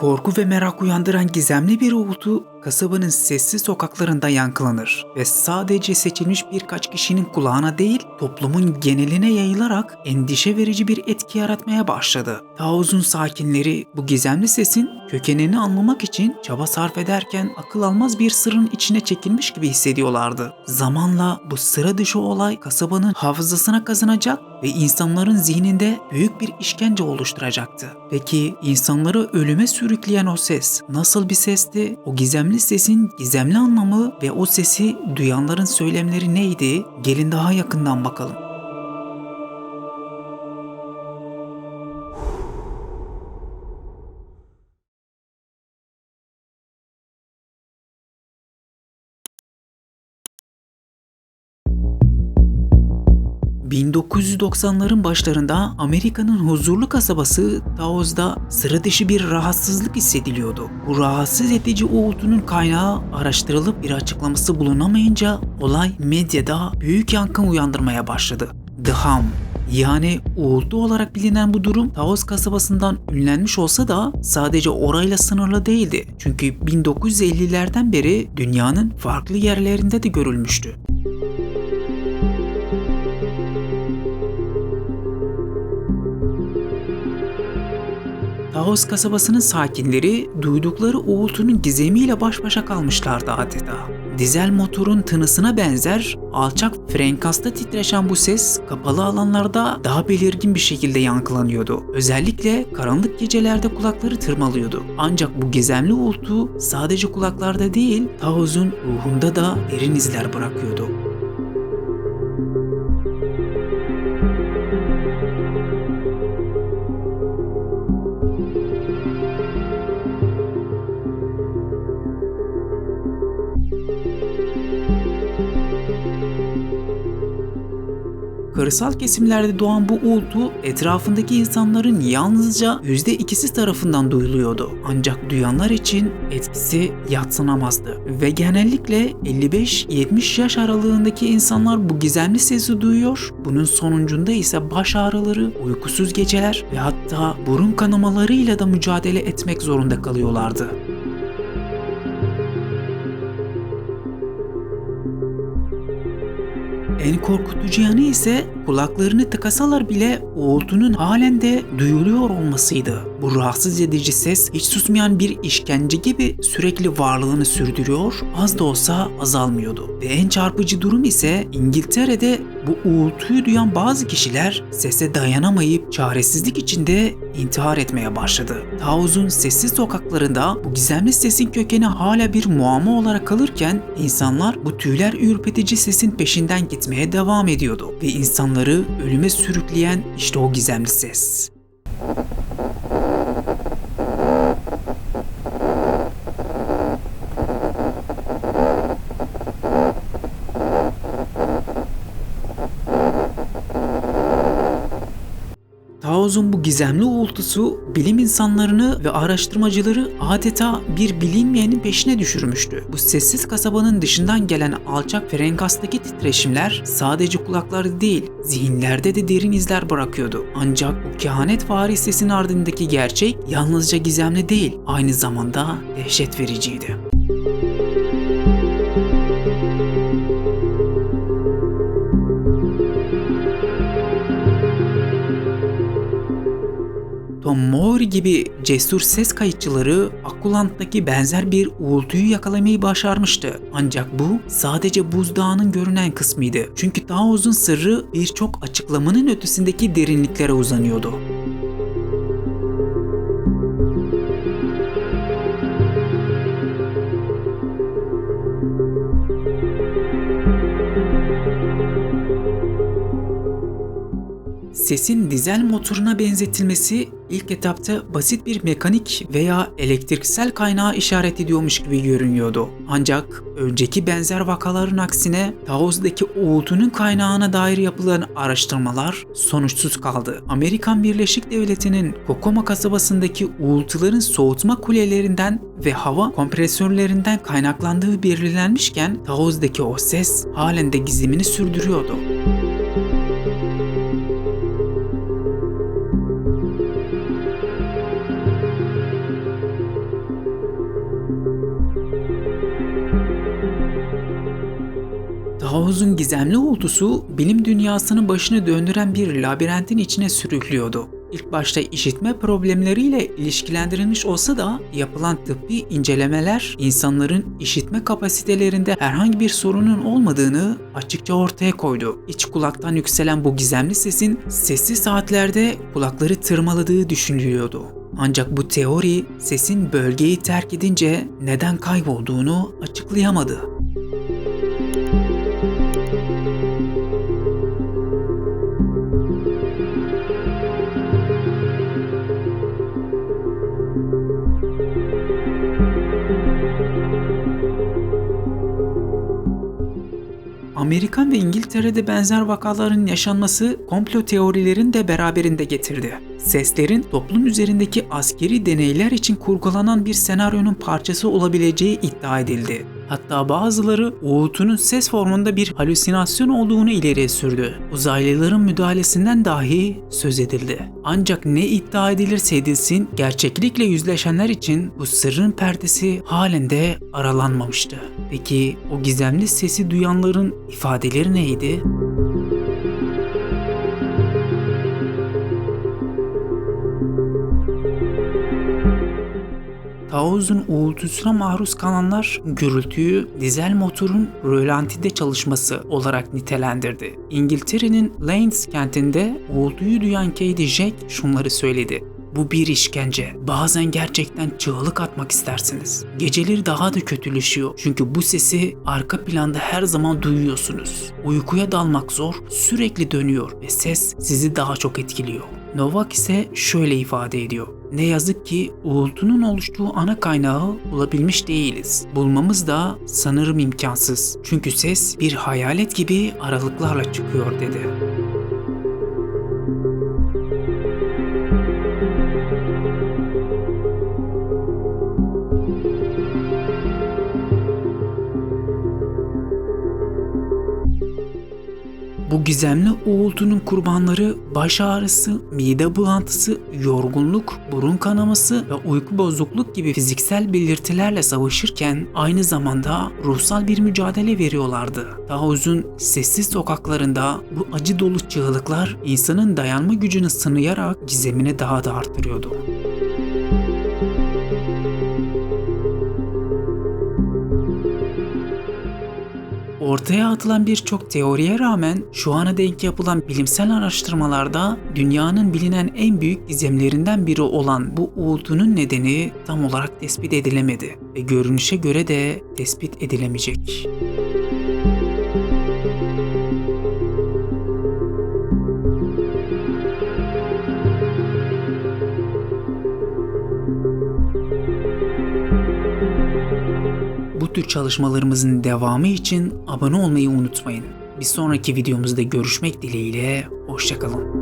Korku ve merak uyandıran gizemli bir uğultu kasabanın sessiz sokaklarında yankılanır ve sadece seçilmiş birkaç kişinin kulağına değil, toplumun geneline yayılarak endişe verici bir etki yaratmaya başladı. Taoz'un sakinleri bu gizemli sesin kökenini anlamak için çaba sarf ederken akıl almaz bir sırrın içine çekilmiş gibi hissediyorlardı. Zamanla bu sıra dışı olay kasabanın hafızasına kazanacak ve insanların zihninde büyük bir işkence oluşturacaktı. Peki insanları ölüme sürükleyen o ses nasıl bir sesti? O gizemli sesin gizemli anlamı ve o sesi duyanların söylemleri neydi? Gelin daha yakından bakalım. ...1990'ların başlarında Amerika'nın huzurlu kasabası Taos'da sıra dışı bir rahatsızlık hissediliyordu. Bu rahatsız edici uğultunun kaynağı araştırılıp bir açıklaması bulunamayınca olay medyada büyük yankı uyandırmaya başladı. The Hum, yani uğultu olarak bilinen bu durum Taos kasabasından ünlenmiş olsa da sadece orayla sınırlı değildi. Çünkü 1950'lerden beri dünyanın farklı yerlerinde de görülmüştü. Taos kasabasının sakinleri duydukları uğultunun gizemiyle baş başa kalmışlardı adeta. Dizel motorun tınısına benzer alçak frekansta titreşen bu ses kapalı alanlarda daha belirgin bir şekilde yankılanıyordu. Özellikle karanlık gecelerde kulakları tırmalıyordu. Ancak bu gizemli uğultu sadece kulaklarda değil, Taos'un ruhunda da derin izler bırakıyordu. Kırsal kesimlerde doğan bu uğultu etrafındaki insanların yalnızca %2'si tarafından duyuluyordu. Ancak duyanlar için etkisi yadsınamazdı. Ve genellikle 55-70 yaş aralığındaki insanlar bu gizemli sesi duyuyor. Bunun sonucunda ise baş ağrıları, uykusuz geceler ve hatta burun kanamalarıyla da mücadele etmek zorunda kalıyorlardı. En korkutucu yanı ise kulaklarını tıkasalar bile uğultunun halen de duyuluyor olmasıydı. Bu rahatsız edici ses hiç susmayan bir işkence gibi sürekli varlığını sürdürüyor, az da olsa azalmıyordu. Ve en çarpıcı durum ise İngiltere'de bu uğultuyu duyan bazı kişiler sese dayanamayıp çaresizlik içinde intihar etmeye başladı. Taos'un sessiz sokaklarında bu gizemli sesin kökeni hala bir muamma olarak kalırken insanlar bu tüyler ürpetici sesin peşinden gitmeye devam ediyordu ve insanları ölüme sürükleyen işte o gizemli ses. Taos'un bu gizemli uğultusu bilim insanlarını ve araştırmacıları adeta bir bilinmeyenin peşine düşürmüştü. Bu sessiz kasabanın dışından gelen alçak frekanstaki titreşimler sadece kulaklarda değil, zihinlerde de derin izler bırakıyordu. Ancak bu kehanetvari sesin ardındaki gerçek yalnızca gizemli değil, aynı zamanda dehşet vericiydi. Tom Moore gibi cesur ses kayıtçıları Akkulant'taki benzer bir uğultuyu yakalamayı başarmıştı. Ancak bu sadece buzdağının görünen kısmıydı. Çünkü Taos'un sırrı birçok açıklamanın ötesindeki derinliklere uzanıyordu. Sesin dizel motoruna benzetilmesi ilk etapta basit bir mekanik veya elektriksel kaynağa işaret ediyormuş gibi görünüyordu. Ancak önceki benzer vakaların aksine Taos'daki uğultunun kaynağına dair yapılan araştırmalar sonuçsuz kaldı. Amerikan Birleşik Devletleri'nin Kokoma kasabasındaki uğultuların soğutma kulelerinden ve hava kompresörlerinden kaynaklandığı belirlenmişken Taos'daki o ses halen de gizemini sürdürüyordu. Taoz'un gizemli uğultusu bilim dünyasının başını döndüren bir labirentin içine sürüklüyordu. İlk başta işitme problemleriyle ilişkilendirilmiş olsa da yapılan tıbbi incelemeler insanların işitme kapasitelerinde herhangi bir sorunun olmadığını açıkça ortaya koydu. İç kulaktan yükselen bu gizemli sesin sessiz saatlerde kulakları tırmaladığı düşünülüyordu. Ancak bu teori sesin bölgeyi terk edince neden kaybolduğunu açıklayamadı. Amerika ve İngiltere'de benzer vakaların yaşanması komplo teorilerini de beraberinde getirdi. Seslerin toplum üzerindeki askeri deneyler için kurgulanan bir senaryonun parçası olabileceği iddia edildi. Hatta bazıları uğultunun ses formunda bir halüsinasyon olduğunu ileri sürdü. Uzaylıların müdahalesinden dahi söz edildi. Ancak ne iddia edilirse edilsin, gerçeklikle yüzleşenler için bu sırrın perdesi halen de aralanmamıştı. Peki o gizemli sesi duyanların ifadeleri neydi? Taoz'un uğultusuna maruz kalanlar gürültüyü dizel motorun rölantide çalışması olarak nitelendirdi. İngiltere'nin Leeds kentinde uğultuyu duyan Katie Jack şunları söyledi. Bu bir işkence. Bazen gerçekten çığlık atmak istersiniz. Geceleri daha da kötüleşiyor. Çünkü bu sesi arka planda her zaman duyuyorsunuz. Uykuya dalmak zor, sürekli dönüyor ve ses sizi daha çok etkiliyor. Novak ise şöyle ifade ediyor. Ne yazık ki uğultunun oluştuğu ana kaynağı bulabilmiş değiliz. Bulmamız da sanırım imkansız. Çünkü ses bir hayalet gibi aralıklarla çıkıyor dedi. Bu gizemli uğultunun kurbanları baş ağrısı, mide bulantısı, yorgunluk, burun kanaması ve uyku bozukluk gibi fiziksel belirtilerle savaşırken aynı zamanda ruhsal bir mücadele veriyorlardı. Taoz'un sessiz sokaklarında bu acı dolu çığlıklar insanın dayanma gücünü sınayarak gizemini daha da arttırıyordu. Ortaya atılan birçok teoriye rağmen şu ana denk yapılan bilimsel araştırmalarda dünyanın bilinen en büyük gizemlerinden biri olan bu uğultunun nedeni tam olarak tespit edilemedi ve görünüşe göre de tespit edilemeyecek. Bu tür çalışmalarımızın devamı için abone olmayı unutmayın. Bir sonraki videomuzda görüşmek dileğiyle, hoşça kalın.